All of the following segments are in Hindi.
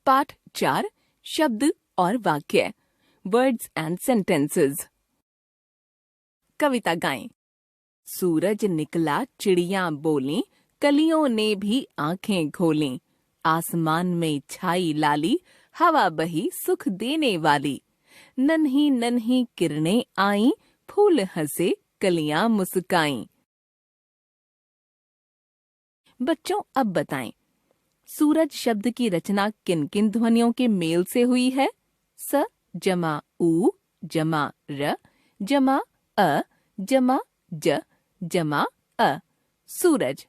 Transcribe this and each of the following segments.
पाठ 4 शब्द और वाक्य वर्ड्स एंड सेंटेंसेस। कविता गाएं। सूरज निकला चिड़ियां बोलीं, कलियों ने भी आंखें खोलीं। आसमान में छाई लाली, हवा बही सुख देने वाली। नन्ही नन्ही किरणें आईं, फूल हंसे कलियां मुस्काईं। बच्चों अब बताएं, सूरज शब्द की रचना किन किन ध्वनियों के मेल से हुई है? स जमा उ जमा र जमा अ जमा ज जमा अ। सूरज।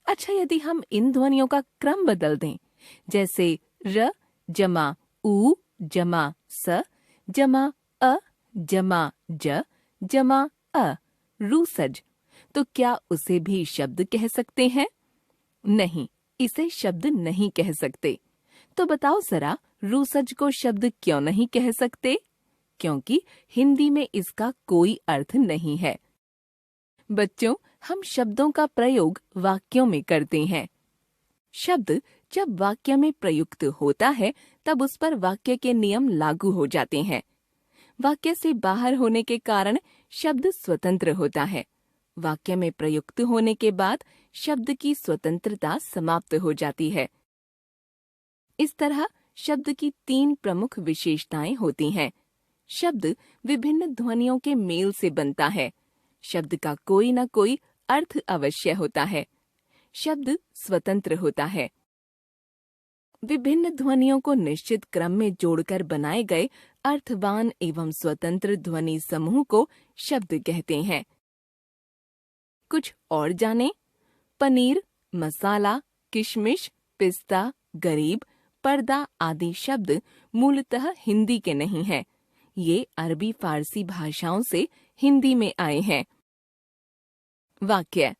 अच्छा, यदि हम इन ध्वनियों का क्रम बदल दें, जैसे र जमा उ जमा स जमा अ जमा ज जमा अ, रूसज, तो क्या उसे भी शब्द कह सकते हैं? नहीं, इसे शब्द नहीं कह सकते। तो बताओ जरा, रूसज को शब्द क्यों नहीं कह सकते? क्योंकि हिंदी में इसका कोई अर्थ नहीं है। बच्चों, हम शब्दों का प्रयोग वाक्यों में करते हैं। शब्द जब वाक्य में प्रयुक्त होता है, तब उस पर वाक्य के नियम लागू हो जाते हैं। वाक्य से बाहर होने के कारण शब्द स्वतंत्र होता है। वाक्य में प्रयुक्त होने के बाद शब्द की स्वतंत्रता समाप्त हो जाती है। इस तरह शब्द की 3 प्रमुख विशेषताएं होती हैं। शब्द विभिन्न ध्वनियों के मेल से बनता है। शब्द का कोई न कोई अर्थ अवश्य होता है। शब्द स्वतंत्र होता है। विभिन्न ध्वनियों को निश्चित क्रम में जोड़कर बनाए गए अर्थवान एवं स्वतंत्र ध्वनि समूह को शब्द कहते हैं। कुछ और जानें। पनीर, मसाला, किशमिश, पिस्ता, गरीब, पर्दा आदि शब्द मूलतः हिंदी के नहीं हैं। ये अरबी फारसी भाषाओं से हिंदी में आए हैं। वाक्य।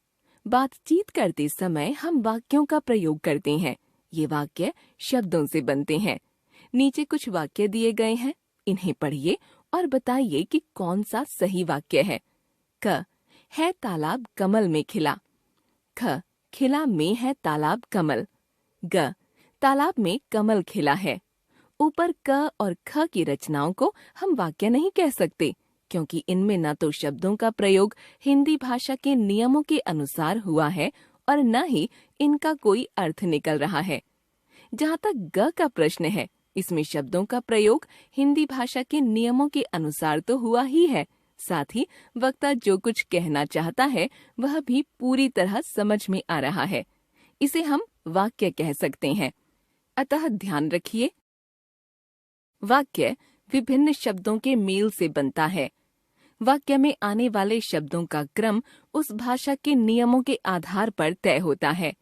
बातचीत करते समय हम वाक्यों का प्रयोग करते हैं। ये वाक्य शब्दों से बनते हैं। नीचे कुछ वाक्य दिए गए हैं, इन्हें पढ़िए और बताइए कि कौन सा सही वाक्य है। क, है तालाब कमल में खिला। ख, खिला में है तालाब कमल। ग, तालाब में कमल खिला है। ऊपर क और ख की रचनाओं को हम वाक्य नहीं कह सकते, क्योंकि इनमें न तो शब्दों का प्रयोग हिंदी भाषा के नियमों के अनुसार हुआ है और न ही इनका कोई अर्थ निकल रहा है। जहाँ तक ग का प्रश्न है, इसमें शब्दों का प्रयोग हिंदी भाषा के नियमों के अनुसार तो हुआ ही है, साथ ही वक्ता जो कुछ कहना चाहता है वह भी पूरी तरह समझ में आ रहा है। इसे हम वाक्य कह सकते हैं। अतः ध्यान रखिए, वाक्य विभिन्न शब्दों के मेल से बनता है। वाक्य में आने वाले शब्दों का क्रम उस भाषा के नियमों के आधार पर तय होता है।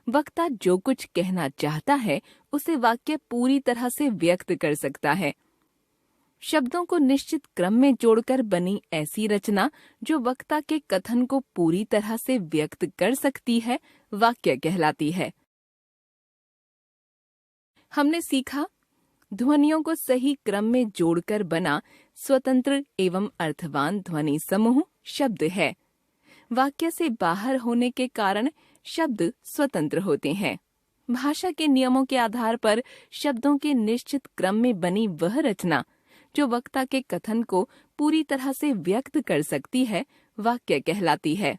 वक्ता जो कुछ कहना चाहता है उसे वाक्य पूरी तरह से व्यक्त कर सकता है। शब्दों को निश्चित क्रम में जोड़कर बनी ऐसी रचना जो वक्ता के कथन को पूरी तरह से व्यक्त कर सकती है, वाक्य कहलाती है। हमने सीखा, ध्वनियों को सही क्रम में जोड़कर बना स्वतंत्र एवं अर्थवान ध्वनि समूह शब्द है। वाक्य से बाहर होने के कारण शब्द स्वतंत्र होते हैं। भाषा के नियमों के आधार पर शब्दों के निश्चित क्रम में बनी वह रचना जो वक्ता के कथन को पूरी तरह से व्यक्त कर सकती है, वाक्य कहलाती है।